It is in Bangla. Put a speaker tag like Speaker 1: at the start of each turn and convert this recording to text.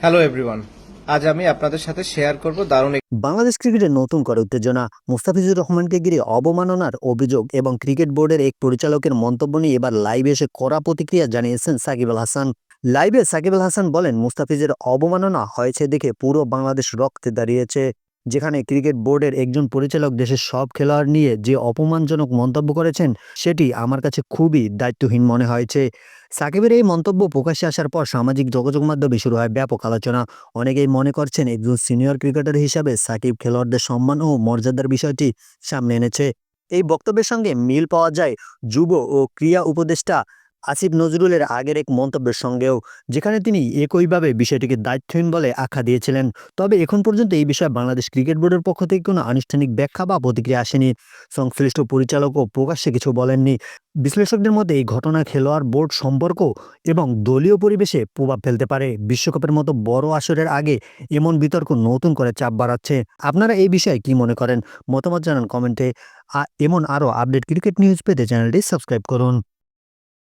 Speaker 1: Hello everyone. আজ আমি আপনাদের সাথে শেয়ার করব দারুণ
Speaker 2: বাংলাদেশ ক্রিকেটে নতুন করে উত্তেজনা। মুস্তাফিজুর রহমানকে ঘিরে অবমাননার অভিযোগ এবং ক্রিকেট বোর্ডের এক পরিচালকের মন্তব্য নিয়ে এবার লাইভে এসে কড়া প্রতিক্রিয়া জানিয়েছেন সাকিব আল হাসান। লাইভে সাকিব আল হাসান বলেন, মুস্তাফিজের অবমাননা হয়েছে দেখে পুরো বাংলাদেশ রক্তে দাঁড়িয়েছে। যেখানে ক্রিকেট বোর্ডের একজন পরিচালক দেশের সব খেলোয়াড় নিয়ে যে অপমানজনক মন্তব্য করেছেন, সেটি আমার কাছে খুবই দায়িত্বহীন মনে হয়েছে। সাকিবের এই মন্তব্য প্রকাশ্যে আসার পর সামাজিক যোগাযোগ মাধ্যমে শুরু হয় ব্যাপক আলোচনা। অনেকেই মনে করছেন, একজন সিনিয়র ক্রিকেটার হিসাবে সাকিব খেলোয়াড়দের সম্মান ও মর্যাদার বিষয়টি সামনে এনেছে। এই বক্তব্যের সঙ্গে মিল পাওয়া যায় যুব ও ক্রীড়া উপদেষ্টা আসিফ নজরুলের আগের এক মন্তব্যের সঙ্গেও, যেখানে তিনি একইভাবে বিষয়টিকে দায়িত্বহীন বলে আখ্যা দিয়েছিলেন। তবে এখন পর্যন্ত এই বিষয়ে বাংলাদেশ ক্রিকেট বোর্ডের পক্ষ থেকে কোনো আনুষ্ঠানিক ব্যাখ্যা বা প্রতিক্রিয়া আসেনি। সংশ্লিষ্ট পরিচালকও প্রকাশ্যে কিছু বলেননি। বিশ্লেষকদের মতে এই ঘটনা খেলোয়াড় বোর্ড সম্পর্ক এবং দলীয় পরিবেশে প্রভাব ফেলতে পারে। বিশ্বকাপের মতো বড় আসরের আগে এমন বিতর্ক নতুন করে চাপ বাড়াচ্ছে। আপনারা এই বিষয়ে কি মনে করেন? মতামত জানান কমেন্টে। এমন আরও আপডেট ক্রিকেট নিউজ পেতে চ্যানেলটি সাবস্ক্রাইব করুন।